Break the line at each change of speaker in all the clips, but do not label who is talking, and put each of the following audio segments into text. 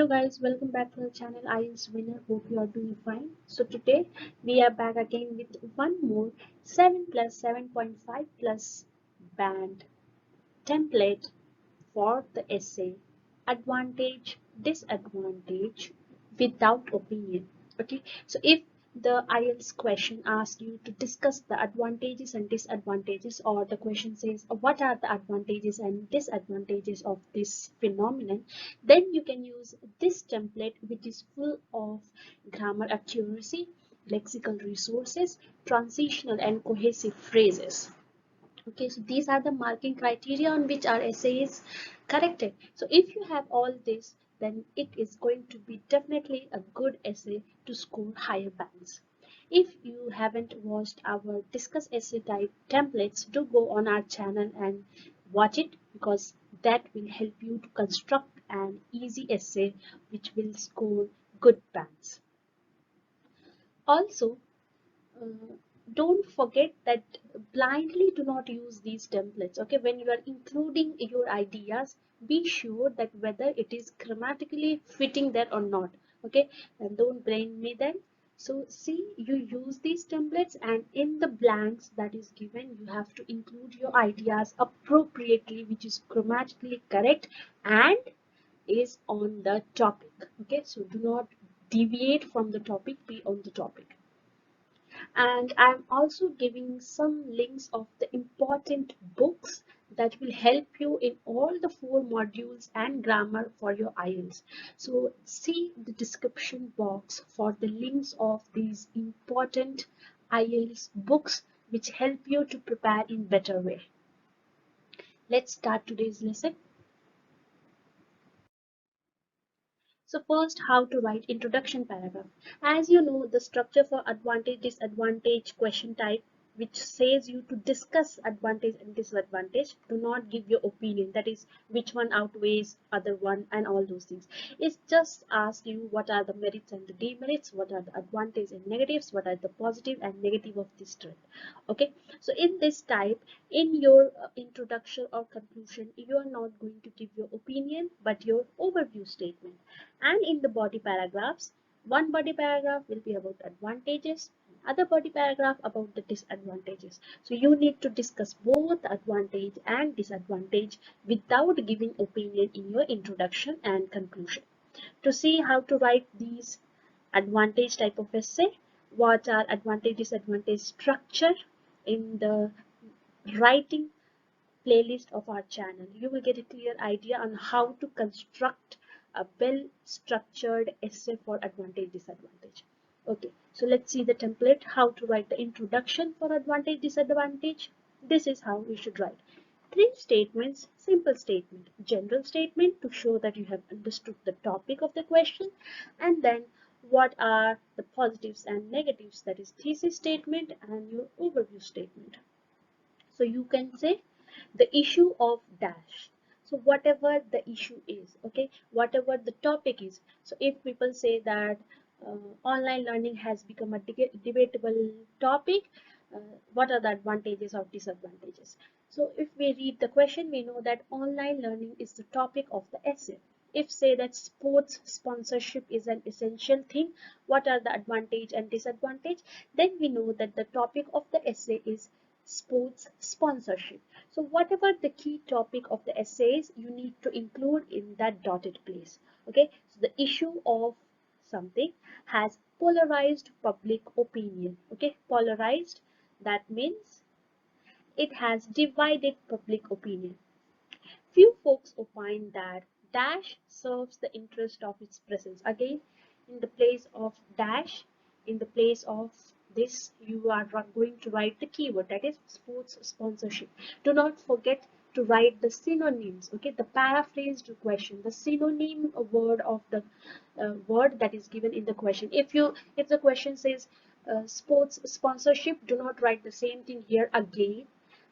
guys, welcome back to the channel IELTS winner. Hope you are doing fine. So today we are back again with one more 7 plus 7.5 plus band template for the essay advantage disadvantage without opinion. Okay, so if the IELTS question asks you to discuss the advantages and disadvantages, or the question says what are the advantages and disadvantages of this phenomenon, then you can use this template, which is full of grammar accuracy, lexical resources, transitional and cohesive phrases. Okay, so these are the marking criteria on which our essay is corrected. So if you have all this, then it is going to be definitely a good essay to score higher bands. If you haven't watched our discuss essay type templates, do go on our channel and watch it, because that will help you to construct an easy essay which will score good bands. Also, uh, don't forget that blindly do not use these templates. Okay, when you are including your ideas, be sure that whether it is grammatically fitting there or not. Okay, and don't blame me then. So see, you use these templates, and in the blanks that is given, you have to include your ideas appropriately, which is grammatically correct and is on the topic. Okay, so do not deviate from the topic, be on the topic. And I'm also giving some links of the important books that will help you in all the 4 modules and grammar for your IELTS. So see the description box for the links of these important IELTS books which help you to prepare in better way. Let's start today's lesson. So first, how to write introduction paragraph. As you know, the structure for advantage disadvantage question type, which says you to discuss advantage and disadvantage, do not give your opinion, that is which one outweighs other one and all those things. It just asks you what are the merits and the demerits, what are the advantages and negatives, what are the positive and negative of this trend. Okay, so in this type, in your introduction or conclusion, you are not going to give your opinion but your overview statement. And in the body paragraphs, one body paragraph will be about advantages, other body paragraph about the disadvantages. So you need to discuss both advantage and disadvantage without giving opinion in your introduction and conclusion. To see how to write these advantage type of essay, what are advantage disadvantage structure, in the writing playlist of our channel, you will get a clear idea on how to construct a well structured essay for advantage disadvantage. Okay, so let's see the template, how to write the introduction for advantage disadvantage. This is how we should write. 3 statements: simple statement, general statement to show that you have understood the topic of the question, and then what are the positives and negatives, that is thesis statement and your overview statement. So you can say the issue of dash. So whatever the issue is, okay, whatever the topic is. So if people say that online learning has become a debatable topic, what are the advantages or disadvantages? So if we read the question, we know that online learning is the topic of the essay. If say that sports sponsorship is an essential thing, what are the advantage and disadvantage? Then we know that the topic of the essay is sports sponsorship. So whatever the key topic of the essays, you need to include in that dotted place. Okay, so the issue of something has polarized public opinion. Okay, polarized, that means it has divided public opinion. Few folks opine that dash serves the interest of its presence. Again, in the place of dash, in the place of this, you are going to write the keyword, that is sports sponsorship. Do not forget to write the synonyms. Okay, the paraphrased question, the synonym word of the word that is given in the question. If the question says sports sponsorship, do not write the same thing here again.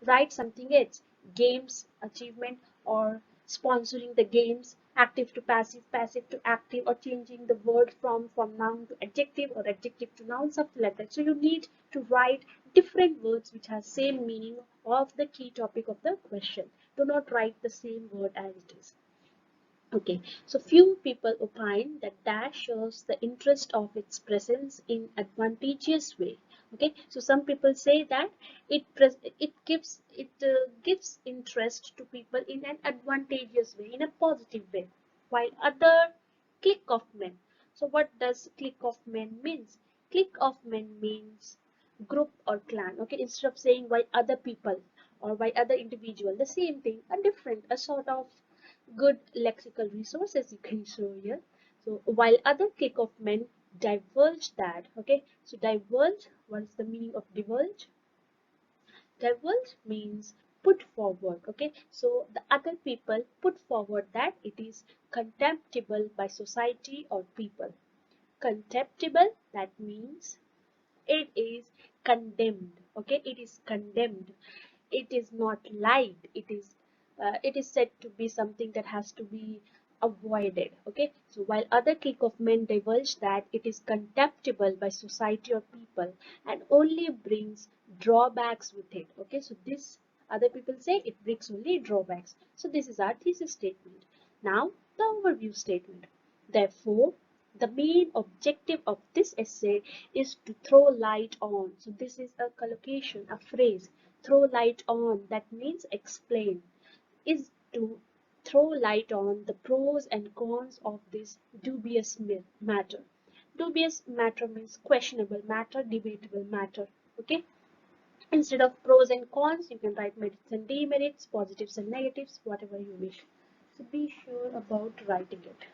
Write something else: games achievement, or sponsoring the games, active to passive, passive to active, or changing the word from noun to adjective or adjective to noun, something like that. So you need to write different words which have same meaning of the key topic of the question. Do not write the same word as it is. Okay, so few people opine that dash shows the interest of its presence in advantageous way. Okay, so some people say that it gives interest to people in an advantageous way, in a positive way, while other clique of men. So what does clique of men means? Clique of men means group or clan. Okay, instead of saying by other people or by other individual, the same thing, a different, a sort of good lexical resources you can show here. So while other clique of men divulge that, okay, so divulge, what is the meaning of divulge? Divulge means put forward, okay, so the other people put forward that it is contemptible by society or people. Contemptible, that means it is condemned, okay, it is condemned, it is not liked, it is said to be something that has to be avoided. Okay, so while other clique of men divulge that it is contemptible by society or people and only brings drawbacks with it. Okay, so this other people say it brings only drawbacks. So this is our thesis statement. Now the overview statement. Therefore, the main objective of this essay is to throw light on. So this is a collocation, a phrase. Throw light on, that means explain, is to throw light on the pros and cons of this dubious matter. Dubious matter means questionable matter, debatable matter. Okay. Instead of pros and cons, you can write merits and demerits, positives and negatives, whatever you wish. So be sure about writing it.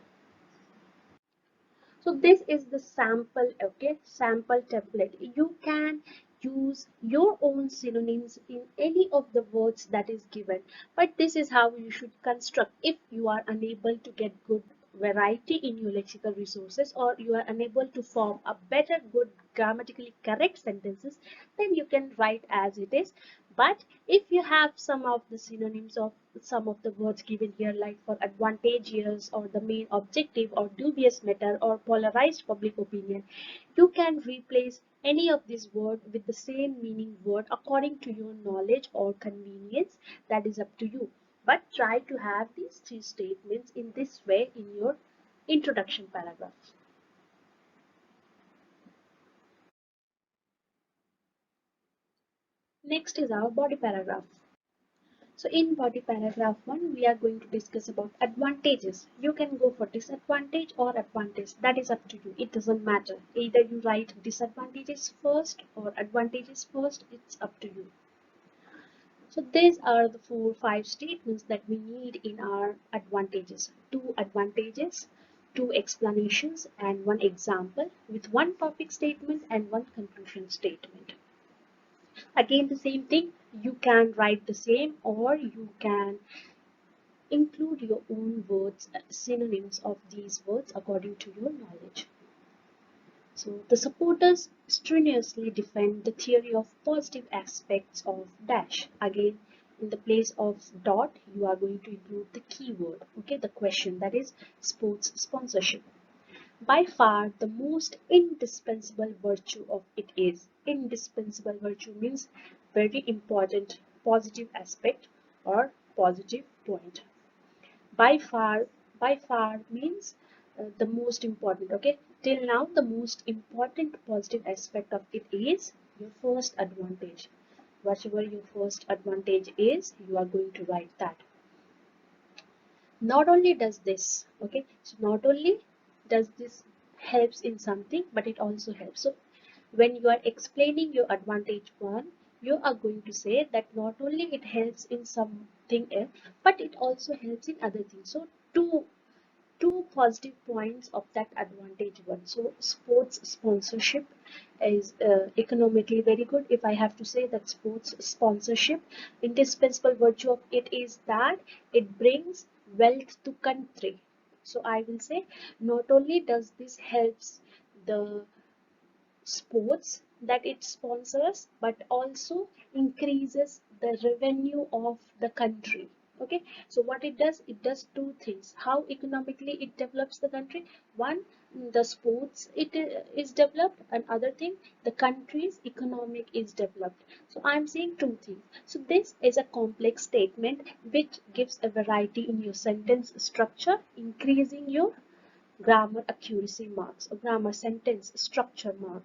So this is the sample, okay, sample template. You can use your own synonyms in any of the words that is given, but this is how you should construct if you are unable to get good variety in your lexical resources, or you are unable to form a better good grammatically correct sentences, then you can write as it is. But if you have some of the synonyms of some of the words given here, like for advantageous or the main objective or dubious matter or polarized public opinion, you can replace any of these words with the same meaning word according to your knowledge or convenience. That is up to you. But try to have these three statements in this way in your introduction paragraph. Next is our body paragraph. So in body paragraph 1, we are going to discuss about advantages. You can go for disadvantage or advantage. That is up to you. It doesn't matter. Either you write disadvantages first or advantages first. It's up to you. So these are the 4-5 statements that we need in our advantages. 2 advantages, 2 explanations and 1 example with 1 topic statement and 1 conclusion statement. Again, the same thing. You can write the same or you can include your own words, synonyms of these words according to your knowledge. So the supporters strenuously defend the theory of positive aspects of dash. Again, in the place of dot, you are going to include the keyword, okay, the question, that is sports sponsorship. By far, the most indispensable virtue of it is. Indispensable virtue means very important positive aspect or positive point. By far means the most important. Okay, till now the most important positive aspect of it is your first advantage. Whatever your first advantage is, you are going to write that. Not only does this, okay, so not only does this helps in something, but it also helps. So when you are explaining your advantage one, you are going to say that not only it helps in something else, but it also helps in other things. So two positive points of that advantage one. So sports sponsorship is economically very good. If I have to say that sports sponsorship, indispensable virtue of it is that it brings wealth to country. So I will say not only does this helps the sports that it sponsors, but also increases the revenue of the country. Okay, so what it does two things. How economically it develops the country? One, the sports is developed, and other thing, the country's economic is developed. So I'm saying two things. So this is a complex statement which gives a variety in your sentence structure, increasing your grammar accuracy marks or grammar sentence structure mark.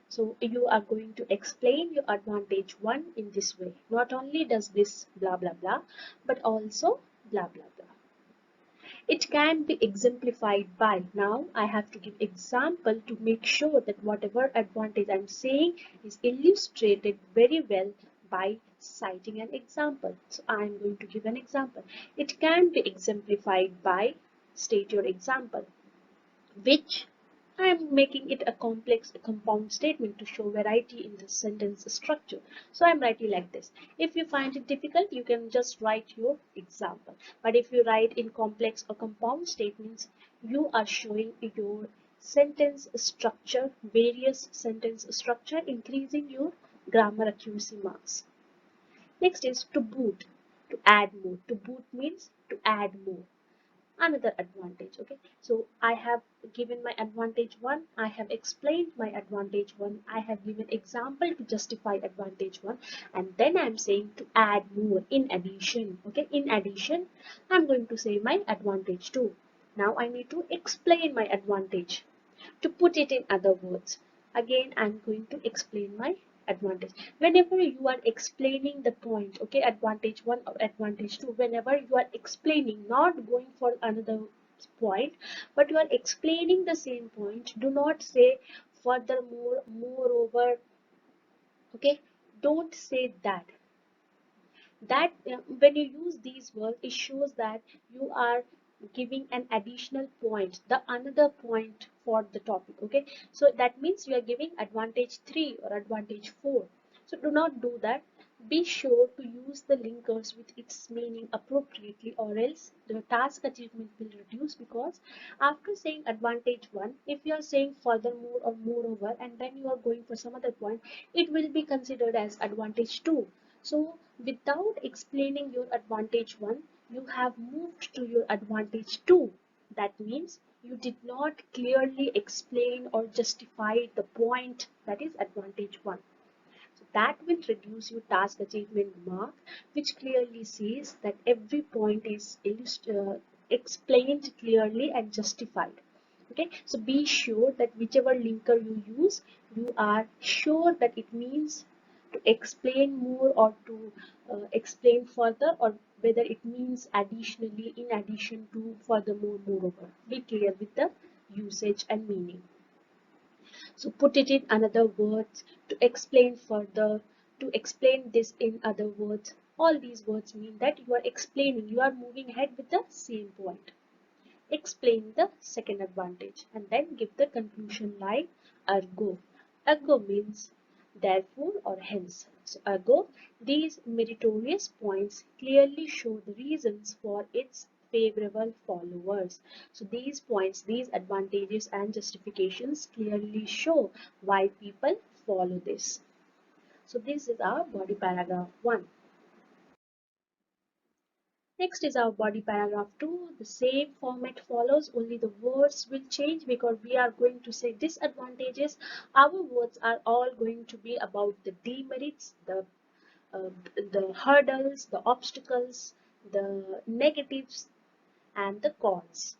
So you are going to explain your advantage one in this way. Not only does this blah blah blah, but also blah blah blah. It can be exemplified by, now I have to give example to make sure that whatever advantage I'm saying is illustrated very well by citing an example. So I'm going to give an example. It can be exemplified by, state your example, which I am making it a complex compound statement to show variety in the sentence structure. So I'm writing like this. If you find it difficult, you can just write your example. But if you write in complex or compound statements, you are showing your sentence structure, various sentence structure, increasing your grammar accuracy marks. Next is to boot, to add more. To boot means to add more, another advantage. Okay, so I have given my advantage one, I have explained my advantage one, I have given example to justify advantage one, and then I'm saying to add more, in addition. Okay, in addition I'm going to say my advantage two. Now I need to explain my advantage. To put it in other words, again I'm going to explain my advantage. Whenever you are explaining the point, okay, advantage one or advantage two, whenever you are explaining, not going for another point, but you are explaining the same point, do not say furthermore, moreover. Okay, don't say that. When you use these words, it shows that you are giving an additional point, the another point for the topic. Okay, so that means you are giving advantage 3 or advantage 4. So do not do that. Be sure to use the linkers with its meaning appropriately, or else the task achievement will reduce, because after saying advantage 1, if you are saying furthermore or moreover and then you are going for some other point, it will be considered as advantage 2. So without explaining your advantage 1, you have moved to your advantage 2. That means you did not clearly explain or justify the point, that is advantage 1. So that will reduce your task achievement mark, which clearly says that every point is explained clearly and justified. Okay, so be sure that whichever linker you use, you are sure that it means to explain more or to explain further, or whether it means additionally, in addition to, furthermore, moreover. Be clear with the usage and meaning. So put it in another words, to explain further, to explain this in other words. All these words mean that you are explaining, you are moving ahead with the same point. Explain the second advantage and then give the conclusion like ergo. Ergo means therefore or hence. So ergo, these meritorious points clearly show the reasons for its favorable followers. So these points, these advantages and justifications clearly show why people follow this. So this is our body paragraph 1. Next is our body paragraph 2. The same format follows, only the words will change, because we are going to say disadvantages. Our words are all going to be about the demerits, the hurdles, the obstacles, the negatives, and the cons.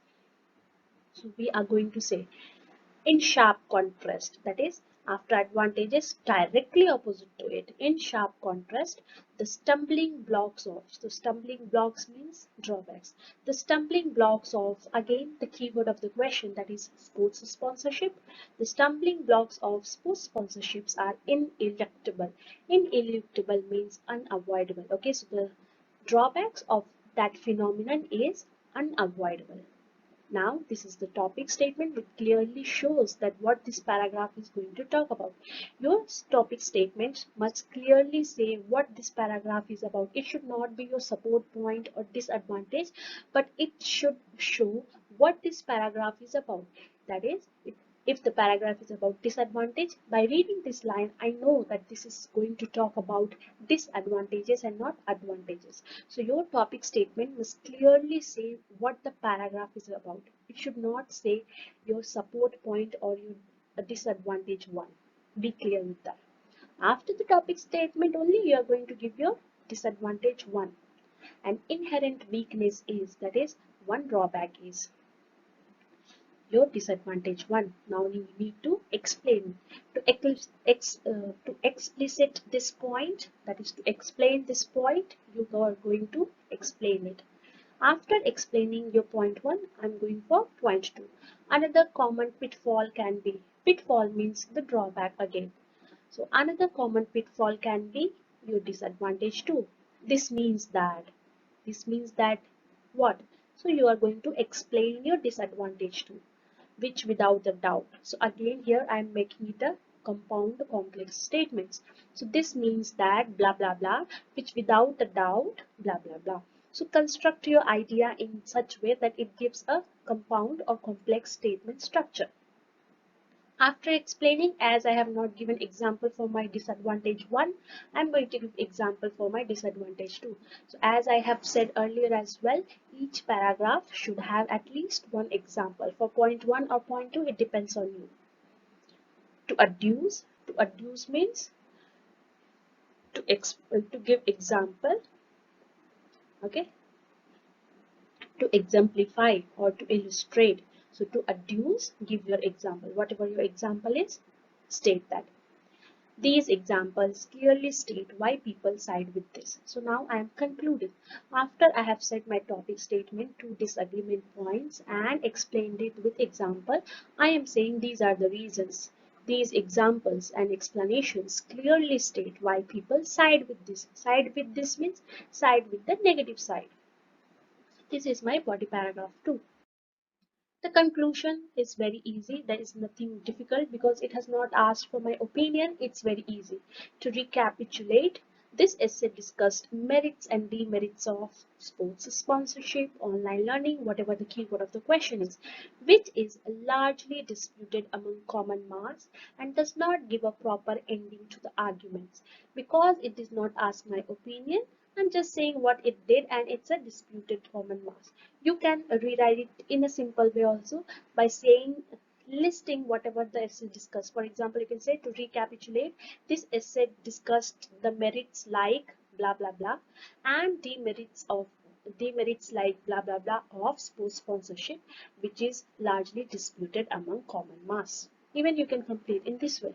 So we are going to say in sharp contrast, that is after advantages directly opposite to it, in sharp contrast, the stumbling blocks of, so stumbling blocks means drawbacks, the stumbling blocks of, again the keyword of the question, that is sports sponsorship. The stumbling blocks of sports sponsorships are ineluctable. Ineluctable means unavoidable. Okay, so the drawbacks of that phenomenon is unavoidable. Now, this is the topic statement which clearly shows that what this paragraph is going to talk about. Your topic statement must clearly say what this paragraph is about. It should not be your support point or disadvantage, but it should show what this paragraph is about. That is, If the paragraph is about disadvantage, by reading this line, I know that this is going to talk about disadvantages and not advantages. So your topic statement must clearly say what the paragraph is about. It should not say your support point or your disadvantage one. Be clear with that. After the topic statement only, you are going to give your disadvantage one. An inherent weakness is, that is, one drawback is your disadvantage one. Now you need to explain to explicit this point, that is to explain this point. You are going to explain it. After explaining your point one, I'm going for point two. Another common pitfall can be, pitfall means the drawback again. So another common pitfall can be your disadvantage two. This means that, this means that what? So you are going to explain your disadvantage two, which without a doubt. So again here I am making it a compound complex statements. So this means that blah blah blah, which without a doubt blah blah blah. So construct your idea in such way that it gives a compound or complex statement structure. After explaining, as I have not given example for my disadvantage 1, I am going to give example for my disadvantage 2. So as I have said earlier as well, each paragraph should have at least one example. For point 1 or point 2, it depends on you. To adduce means to give example, okay, to exemplify or to illustrate. So to adduce, give your example. Whatever your example is, state that. These examples clearly state why people side with this. So now I am concluding. After I have said my topic statement, two disagreement points and explained it with example, I am saying these are the reasons. These examples and explanations clearly state why people side with this. Side with this means side with the negative side. This is my body paragraph 2. The conclusion is very easy. There is nothing difficult because it has not asked for my opinion. It's very easy. To recapitulate, this essay discussed merits and demerits of sports sponsorship, online learning, whatever the keyword of the question is, which is largely disputed among common mass and does not give a proper ending to the arguments. Because it does not ask my opinion, I'm just saying what it did and it's a disputed common mass. You can rewrite it in a simple way also by saying, listing whatever the essay discussed. For example, you can say, to recapitulate, this essay discussed the merits like blah blah blah and demerits like blah blah blah of sports sponsorship, which is largely disputed among common mass. Even you can complete in this way.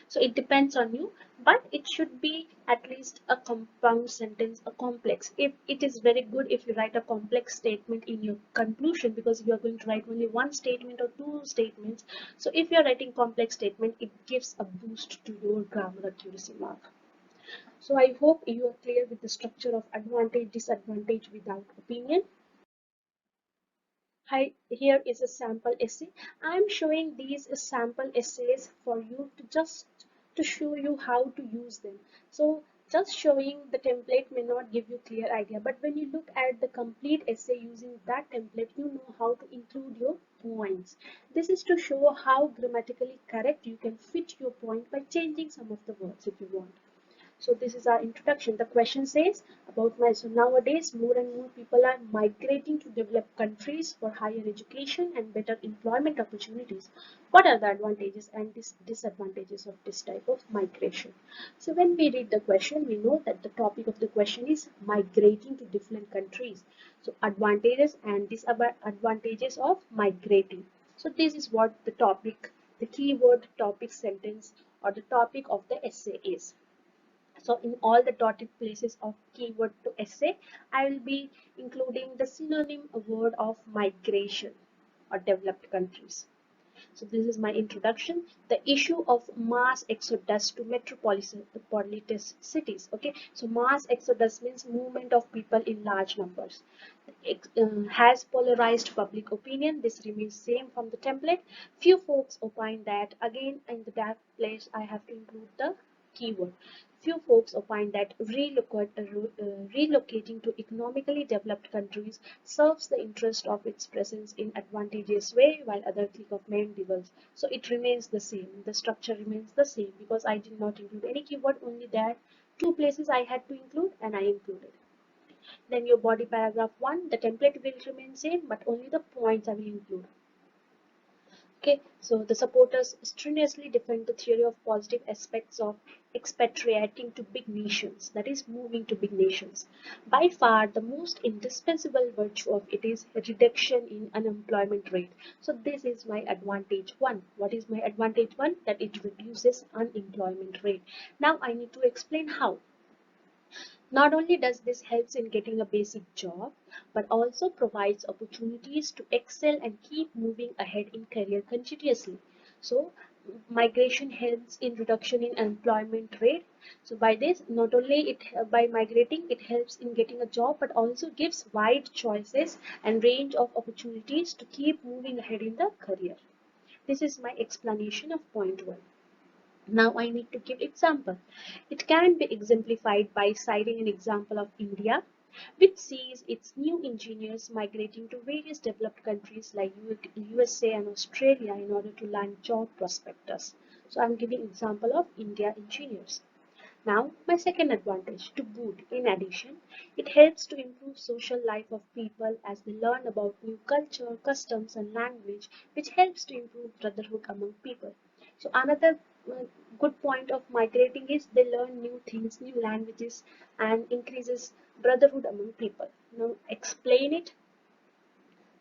So it depends on you, but it should be at least a compound sentence, a complex. If it is very good if you write a complex statement in your conclusion, because you are going to write only one statement or two statements. So if you are writing complex statement, it gives a boost to your grammar accuracy mark. So I hope you are clear with the structure of advantage, disadvantage without opinion. Hi, here is a sample essay. I am showing these sample essays for you to just to show you how to use them. So just showing the template may not give you clear idea, but when you look at the complete essay using that template, you know how to include your points. This is to show how grammatically correct you can fit your point by changing some of the words if you want. So this is our introduction. The question says about so nowadays more and more people are migrating to developed countries for higher education and better employment opportunities. What are the advantages and disadvantages of this type of migration? So when we read the question, we know that the topic of the question is migrating to different countries. So advantages and disadvantages of migrating. So this is what the topic, the keyword topic sentence or the topic of the essay is. So in all the dotted places of keyword to essay, I will be including the synonym word of migration or developed countries. So this is my introduction. The issue of mass exodus to metropolitan cities. Okay, so mass exodus means movement of people in large numbers. Has polarized public opinion. This remains same from the template. Few folks opine that, again in the that place I have to include the keyword. Few folks opine that relocating to economically developed countries serves the interest of its presence in advantageous way, while others think of main levels. So it remains the same. The structure remains the same because I did not include any keyword, only that two places I had to include and I included. Then your body paragraph 1, the template will remain same, but only the points I will include. Okay, so the supporters strenuously defend the theory of positive aspects of expatriating to big nations, that is, moving to big nations. By far, the most indispensable virtue of it is a reduction in unemployment rate. So this is my advantage 1. What is my advantage 1? That it reduces unemployment rate. Now I need to explain how. Not only does this helps in getting a basic job, but also provides opportunities to excel and keep moving ahead in career continuously. So migration helps in reduction in employment rate. So by this, not only by migrating, it helps in getting a job, but also gives wide choices and range of opportunities to keep moving ahead in the career. This is my explanation of point 1. Now I need to give example. It can be exemplified by citing an example of India, which sees its new engineers migrating to various developed countries like USA and Australia in order to land job prospectors. So I'm giving example of India engineers. Now, my second advantage to boot, in addition, it helps to improve social life of people as they learn about new culture, customs, and language, which helps to improve brotherhood among people. So, another good point of migrating is they learn new things, new languages, and increases brotherhood among people. Now, explain it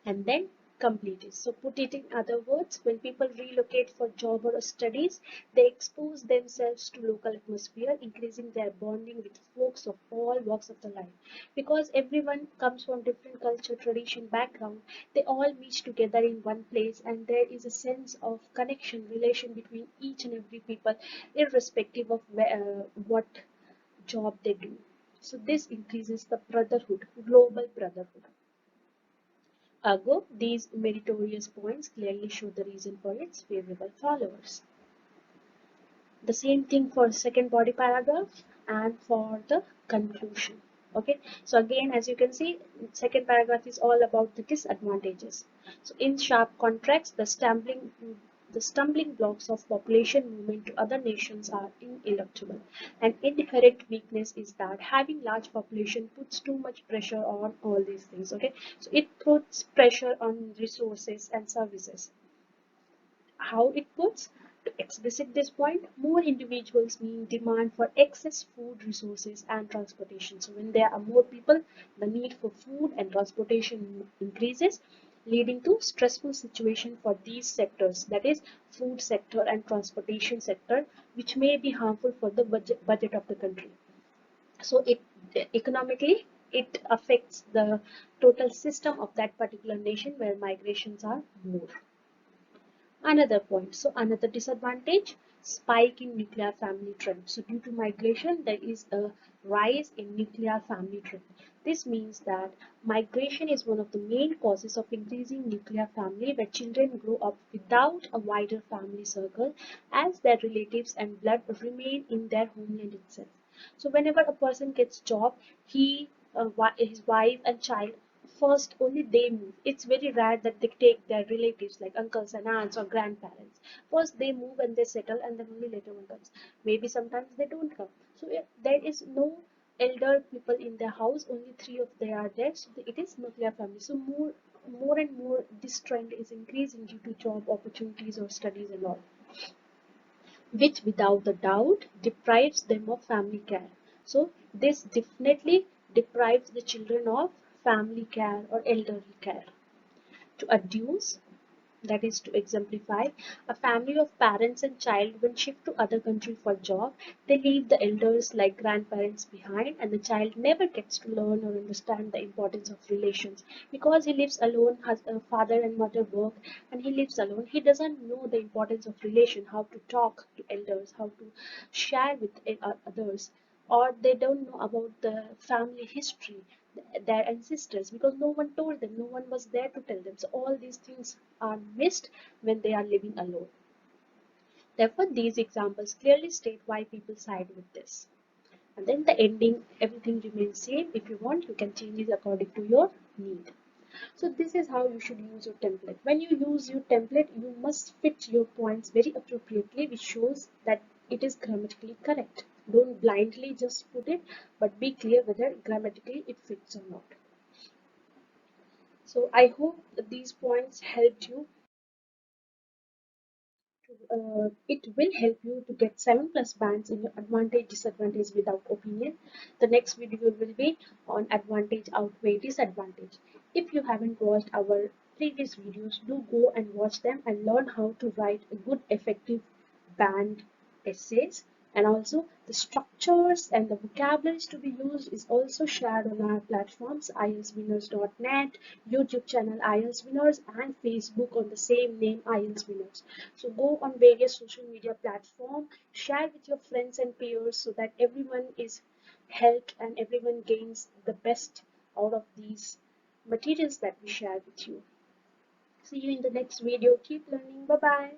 and then complete it. So put it in other words, when people relocate for job or studies, they expose themselves to local atmosphere, increasing their bonding with folks of all walks of the life. Because everyone comes from different culture, tradition, background, they all meet together in one place and there is a sense of connection, relation between each and every people, irrespective of what job they do. So this increases the brotherhood, global brotherhood. Ergo, these meritorious points clearly show the reason for its favorable followers. The same thing for second body paragraph and for the conclusion. Okay, so again, as you can see, second paragraph is all about the disadvantages. So in sharp contrast, the stumbling blocks of population movement to other nations are ineluctable. An inherent weakness is that having large population puts too much pressure on all these things. Okay, so it puts pressure on resources and services. How it puts? To explicit this point, more individuals mean demand for excess food resources and transportation. So when there are more people, the need for food and transportation increases, leading to stressful situation for these sectors, that is food sector and transportation sector, which may be harmful for the budget of the country. So it economically it affects the total system of that particular nation where migrations are more. Another point, so another disadvantage, spike in nuclear family trend. So due to migration, there is a rise in nuclear family trend. This means that migration is one of the main causes of increasing nuclear family, where children grow up without a wider family circle as their relatives and blood remain in their homeland itself. So whenever a person gets job, his wife and child, first only they move. It's very rare that they take their relatives like uncles and aunts or grandparents. First they move and they settle and then only later one comes. Maybe sometimes they don't come. So yeah, there is no elder people in their house, only three of they are there. So it is nuclear family. So more and more this trend is increasing due to job opportunities or studies and all, which without a doubt deprives them of family care. So this definitely deprives the children of family care or elderly care. To adduce, that is to exemplify, a family of parents and child when shift to other country for job, they leave the elders like grandparents behind and the child never gets to learn or understand the importance of relations because he lives alone, has a father and mother work and he lives alone. He doesn't know the importance of relation, how to talk to elders, how to share with others, or they don't know about the family history, their ancestors, because no one told them, no one was there to tell them. So all these things are missed when they are living alone. Therefore, these examples clearly state why people side with this. And then the ending, everything remains same. If you want, you can change it according to your need. So this is how you should use your template. When you use your template, you must fit your points very appropriately, which shows that it is grammatically correct. Don't blindly just put it, but be clear whether grammatically it fits or not. So I hope that these points helped you. It will help you to get 7 plus bands in your advantage disadvantage without opinion. The next video will be on advantage outweigh disadvantage. If you haven't watched our previous videos, do go and watch them and learn how to write a good effective band essays, and also the structures and the vocabularies to be used is also shared on our platforms IELTSwinners.net, YouTube channel IELTS Winners, and Facebook on the same name IELTS Winners. So go on various social media platforms, share with your friends and peers so that everyone is helped and everyone gains the best out of these materials that we share with you. See you in the next video. Keep learning. Bye bye.